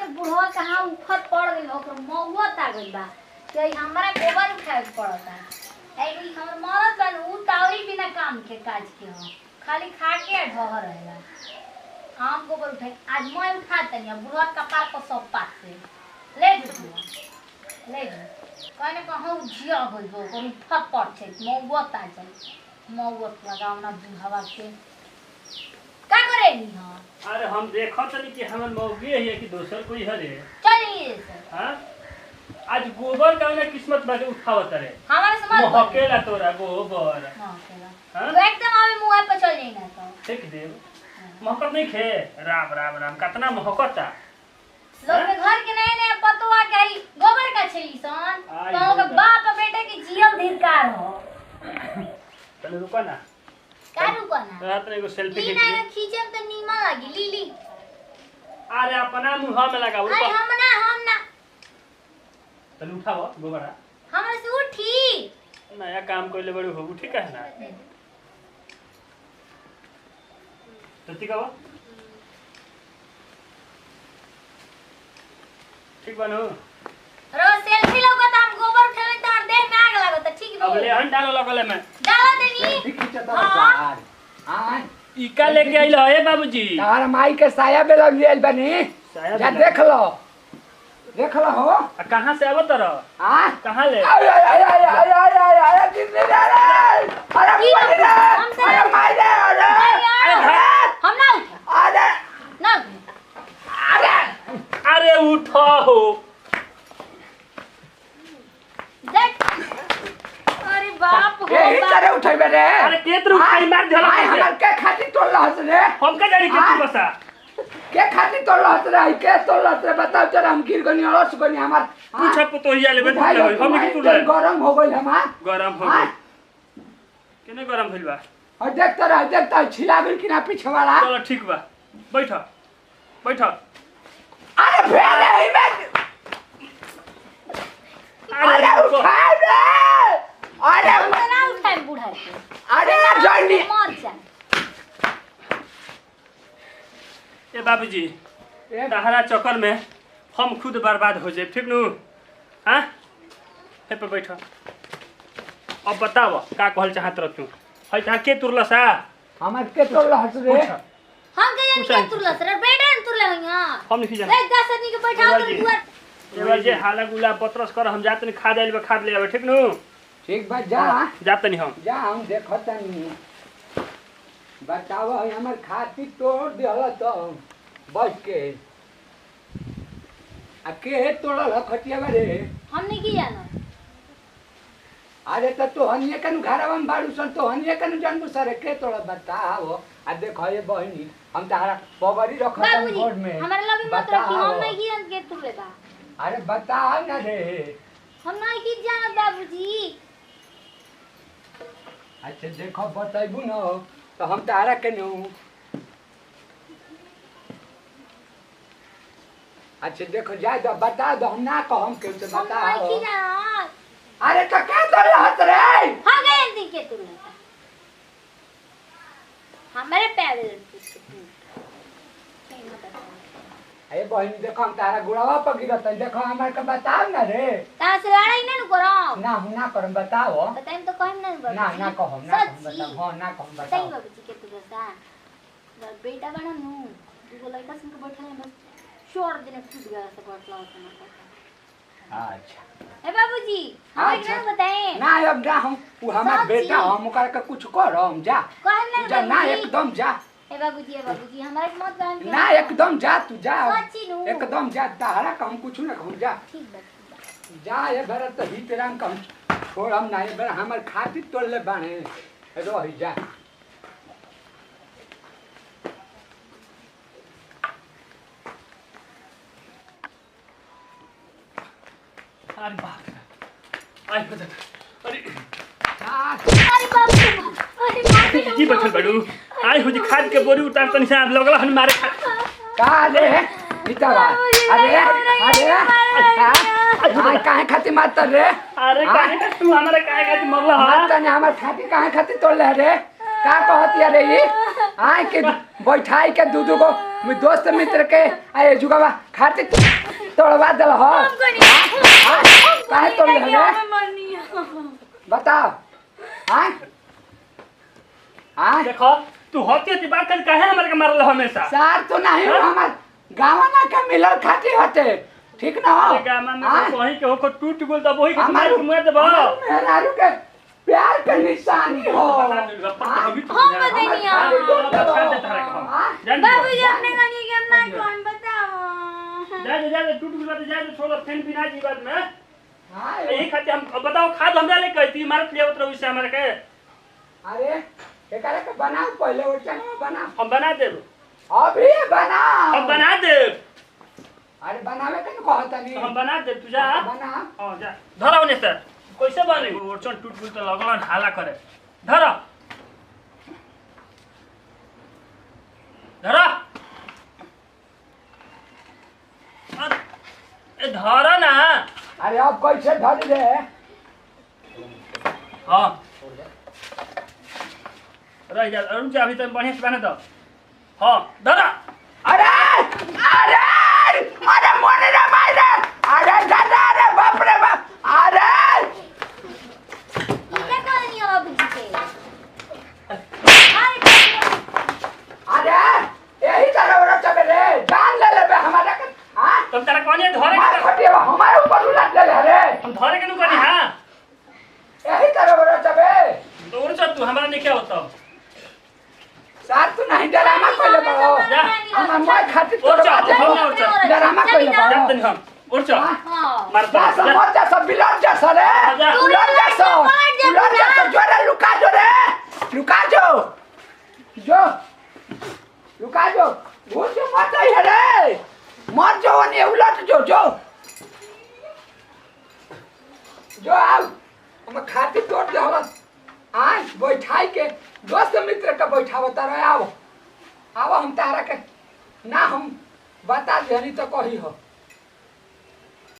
के बुढ़वा कहाँ उफर पड़ गई ओकर मौआ ता गई बा कि हमरा गोबर उठाए पड़ता ऐ हमर मरद बन उ तावरी बिना काम के काज के हो खाली खा के ढह रहेला हम गोबर उठाए आज मैं उठा तनी बुढ़वा कपार पर सब पास से ले कहने कहूँ झिया हो गो ओकर उफर पड़ छै मौआ ता जाई मौआ लगाव ना बुढ़वा के का करेनी हां अरे हम देखत तनी कि हमर मौगी है कि दोसर कोई हरे चलिए सर हां आज गोबर का ना किस्मत बाके उठावत रे हमारे समझ महकेला तोरा गोबर महकेला तो एकदम आवे मुंह पे चल जाई ना तो ठीक देव महकत नहीं खे राम राम राम कितना महकता लोग के घर के नए नए पतवा के आई गोबर का छली सन तो के बाप बेटे के जियल धिकार हो चलो रुको ना का रुको ना रात में एगो सेल्फी खींच ना खींचम तो नीमा लागी लीली अरे अपना मुंह में लगाओ अरे हम ना चल उठाओ गोबरा हमरा से उठी नया काम कोइले बड़ी हो ठीक है ना तो ठीक है ठीक बनो रो सेल्फी लोगो त हम गोबर उठावे त देह में आग लागो त ठीक अब ले हन डालो लगले में डालो देनी हां इका लेके आइल है बाबूजी तार माई के साया पे लग गेल बनी जा देख लो हो कहां से आवत र हां कहां ले अरे कितने जा रे अरे माई दे अरे हम ना उठा अरे ना अरे उठो हो देख अरे बाप हो यही तरह उठेबे रे अरे केतर उठाई मार झलक हाय हमर के खाती तोड़ लहस रे हम का गाड़ी के तू बसा के खाती तोड़ लहस रे के तोड़ लहस रे बताओ जरा हम गिर गनी अलस गनी हमर पूछ पतोहिया लेबे तू ले हम की तू ले गरम हो गइल हमार गरम हो गई केने गरम भइल बा और देखता छिला गेल कि ना पीछे वाला चलो ठीक बा बैठ अरे फेले ही में अरे उठा रे अरे ना उठाए बूढ़ा के अरे ना जल्दी मर जा ए बाबूजी तहरा चक्कर में हम खुद बर्बाद हो जाए ठीक नु हां हे पे बैठ अब बताओ का कहल चाहत रह तू है ता के तुरला सा हमर के तोड़ लहस रे हम के जान के तुरला सर बेटे तुरले हइया हम नहीं जाना एक 10 आदमी के बैठाओ तो दुआर एबार जे हाला गुला पत्रस कर हम जात नहीं खाद आइल खाद ले आवे ठीक नु ठीक बा जा जात नहीं हम जा हम देखत नहीं बताओ हमर खाती तोड़ देला तो बस के आ के तोड़ल खटिया रे हम नहीं की जाना अरे तो हनिए कनु घरवा में बाड़ू सन तो हनिए कनु जानबू सर के तोड़ बताओ आ देखो ये बहनी हम तारा पगड़ी रखत हम घर में हमारे लगे मत रखी हम नहीं की जान के तुरले बा अरे बताओ ना रे हम नहीं की जाना बाबूजी अच्छा देखो बताइबू न तो हम तारा के नु अच्छा देखो जा दो बता दो हम ना कहम के तो हम नहीं बताओ की जाना अरे तो क्या तोड़ लहस रे हम गए दिन के तुरले हमारे पैर अरे बहनी देखो हम तारा गुड़ावा पर गिरत है देखो हमार के बताओ ना रे ता से लड़ाई नहीं करो ना हम ना करम बताओ बताइम तो कहम ना बाबूजी ना कहम बताओ हां ना कहम सही बताओ बाबूजी के तू बसा बेटा बना नु दूगो लड़का संग बैठल है बस छोड़ देने टूट गया सब बटला होता अच्छा ए बाबूजी हम अच्छा। क्या बताएं ना अब जा हम वो हमार सब बेटा चीज। हम ओकरा के कुछ करम जा कहम ना तू जा ना बाबूजी। एकदम जा ए बाबूजी हमारे मत बहन के ना एकदम जा तू जा सच्ची नु एकदम जा तारा का हम कुछ ना कहूं जा ठीक बा जा ये बेरा तो ही तेरा हम छोड़ हम ना ये बेरा हमार खाती तोड़ ले बाने रही जा अरे बाप आई बता अरे अरे बाबू अरे बाबू जी बैठल बड़ू आई हो जी खाद के बोरी उतार तनी से लगला हन मारे का ले इतावा अरे काहे खाती मारत रे अरे काहे का तू हमरा काहे का मरला हा मारत ने हमर खाती काहे खाती तोड़ ले रे का कहती रे ई आय के बैठाई के दूध को मैं दोस्त मित्र के आए जुगावा खाते तोड़वा दल हो काहे तोड़ ले बताओ हां हां देखो तू होती बात कर काहे हमर के मारल हमेशा सार तो नहीं हमार गावना के मिलल खाती होते ठीक ना हो गामा में कहीं के हो टूट गेल त वही के मार के मुआ देबो मेहरारू के प्यार के निशानी हो हम बदनिया बाबूजी अपने कनी के ना कौन बताओ जा टूट गेल त जा छोड़ फैन बिना जी बात में हां यही खाते हम बताओ खाद हमरा ले कहती मारत लिया उतर से हमरा के अरे एकरा के बनाओ पहले ओचन बना हम बना देब अभी बनाओ हम बना देब अरे बनावे के कहता नहीं हम बना देब तू जा बना हां जा धराओ ने सर कैसे बने ओचन टूट गेल त लगलन हाला करे धरा धरा ए धरा ना अरे अब कैसे धर दे हां रह जा रुक जा अभी तो बढ़िया से बना दो हां धरा अरे अरे अरे मोने रे मारे अरे दादा रे बाप रे बाप अरे क्या कहनी हो बाबूजी के अरे यही तरह वाला चबे रे जान ले ले हमारा के हां तुम तारा कोने धरे मार खटिया हमारे ऊपर उलट ले रे हम धरे के नु कनी हां यही तरह वाला चबे तो उड़ तू हमरा नहीं क्या होता साथ तो नहीं डरामा कोइले बड़ो जा हम मैं खातिर उड़ तोड़ जा बात हम उड़ जा डरामा कोइले जा बड़ो तनी हम उड़ जा हां मार जा जा समझ जा सब बिलट जा सरे जा। उलट जा सो उलट जा सो जोरे लुका जो रे लुका जो जो लुका जो भूल जो मत ही रे मर जो ने उलट जो जो जो आओ हम खातिर तोड़ दे हम आज बैठाई के दोस्त मित्र के बैठावता रहे आओ आओ हम तारा के ना हम बता देनी तो कही हो